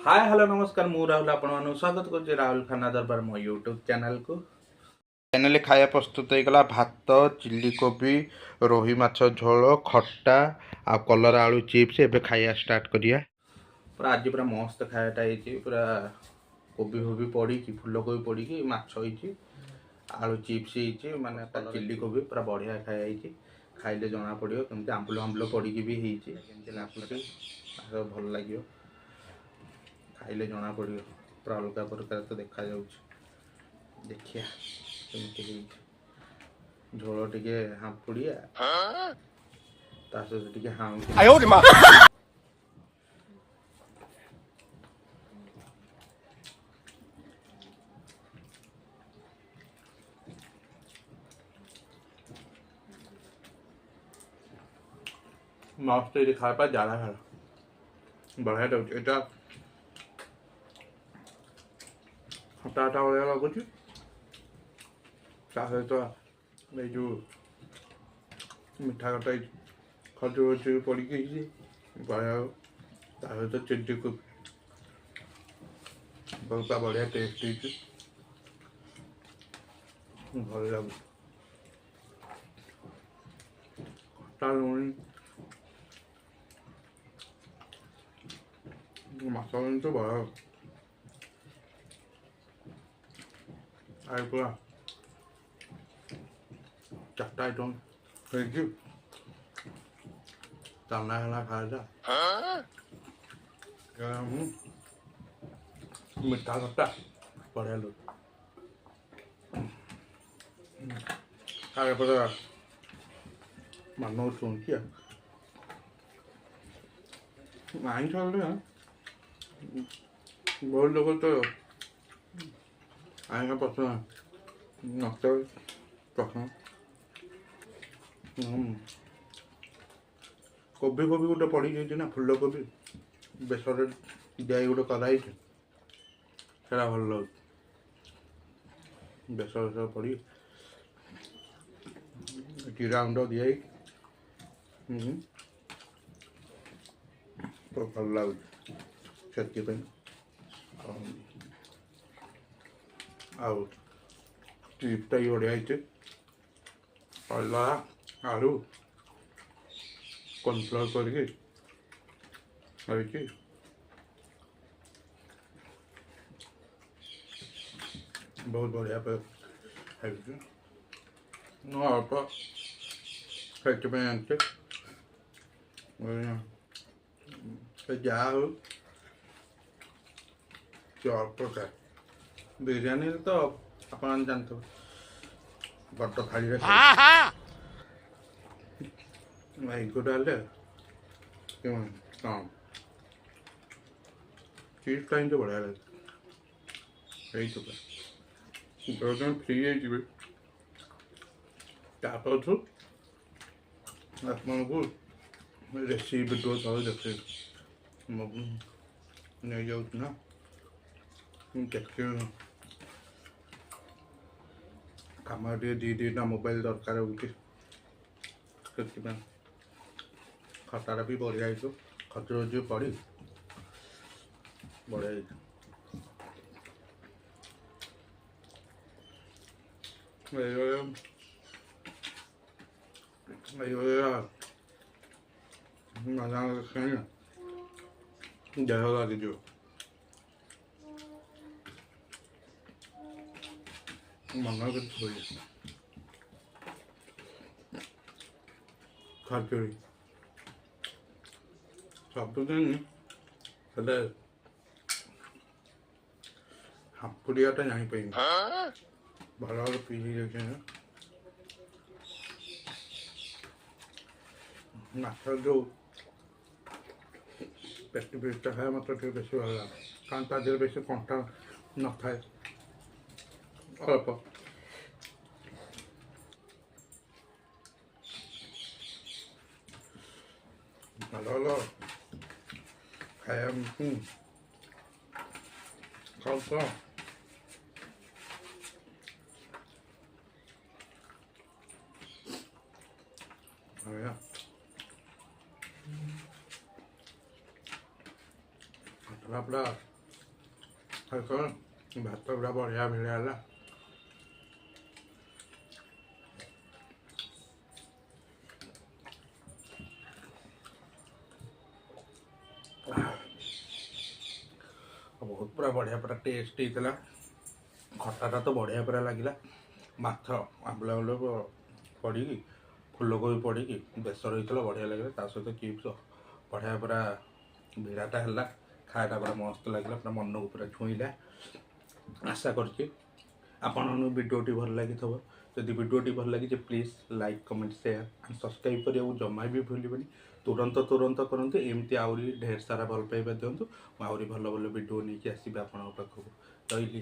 Hi hello नमस्कार मु राहुल आपण स्वागत कर राहुल खाना दरबार मो यूट्यूब चैनल को चैनल खाया प्रस्तुत होगा भात चिल्ली कोबी रोही माछ झोल खट्टा आ कलर आलू चिप्स एबे खाया स्टार्ट करिया पूरा आज पूरा मस्त खायाटा होती पूरा कोबी फोबी पड़ी फूल कोबी पड़ी माछ होती आलू चिप्स होती माने चिल्ली कोबी पूरा बढ़िया खाया खाइले जना पड़ो कमी आंबुल आंबुल पड़ी भी होती भल लगे खाइले जना पड़ो पूरा अलग प्रकार तो देखा देखिया झोल टिके हापुड़िया टिके मस्त ये खा पा ज्यादा खा बढ़िया ये हटा हटा भाया लगुच सहित ये जो मिठा खटा खजूर खजूर पड़ी बढ़िया सहित चिल्ली को बहुत बढ़िया टेस्ट भल लगे खटा लुणी मसाला तो बढ़िया पूरा चार्टा आइटम खाना खाया मिठा खट्टा बढ़िया लोग खाया मान शुण आईन बहुत लोग तो आईना पसंद नष्ट पसंद कोबी कोबी गोटे पड़ी जाइए ना फूल कोबी बेसर दिया गोटे कराई सेटा भल लगे बेसर बेसर पड़ी जीरा गुंड दिया तो भल लगे से आउ चिप्टा ही बढ़िया पल्ला आलू कॉर्नफ्लोर करके बहुत बढ़िया पे अल्प खाइए जहाँ हो अल्प खाए बिरयानी तो आप जानते बट थाली गोटे कम चीज खाई तो बढ़िया लगे यही फ्री है तापू आपन को रेसिपी वीडियो सब देखे नहीं जाऊँ ना देखे कम दी दीटा मोबाइल दरकार होती खटाटा भी बढ़िया खजूर जो पड़ी बढ़िया देह लगे मन के खजूरी सबुदिन हेल्ले हापुड़ियाटा जापारे भल भाव पी देखे ମାଛ ଯେଉଁ ପେଟି ପିସ୍ଟା ଖାଏ ମୋତେ ଟିକେ ବେଶୀ ଭଲ ଲାଗେ, କାରଣ ତା ଦେହରେ ବେଶୀ କଣ୍ଟା ନଥାଏ, ଅଳ୍ପ। ଭଲ ଭଲ ଖାଇବା ଖାଉଛ। ବଢ଼ିଆ ପୁରା ଖାଇଛ, ଭାତ ପୁରା ବଢ଼ିଆ ଭିଡ଼ିଆ ହେଲା। ବହୁତ ପୁରା ବଢ଼ିଆ ପୁରା ଟେଷ୍ଟ ହେଇଥିଲା। ଖଟାଟା ତ ବଢ଼ିଆ ପୁରା ଲାଗିଲା। ମାଛ ଆମ୍ବୁଲା ପଡ଼ିକି ଫୁଲକୋବି ପଡ଼ିକି ବେସର ହେଇଥିଲା, ବଢ଼ିଆ ଲାଗିଲା। ତା ସହିତ ଚିପ୍ସ ବଢ଼ିଆ ପୁରା ଭିଡ଼ାଟା ହେଲା। ଖାଇବାଟା ପୁରା ମସ୍ତ ଲାଗିଲା, ପୁରା ମନକୁ ପୁରା ଛୁଇଁଲା। ଆଶା କରୁଛି ଆପଣଙ୍କୁ ଭିଡ଼ିଓଟି ଭଲ ଲାଗିଥିବ। ଯଦି ଭିଡ଼ିଓଟି ଭଲ ଲାଗିଛି please like comment share and subscribe କରିବାକୁ ଜମା ବି ଭୁଲିବେନି। ତୁରନ୍ତ କରନ୍ତୁ। ଏମିତି ଆହୁରି ଢେର ସାରା ଭଲ ପାଇବା ଦିଅନ୍ତୁ। ମୁଁ ଆହୁରି ଭଲ ଭଲ ଭିଡ଼ିଓ ନେଇକି ଆସିବି ଆପଣଙ୍କ ପାଖକୁ। ରହିଲି।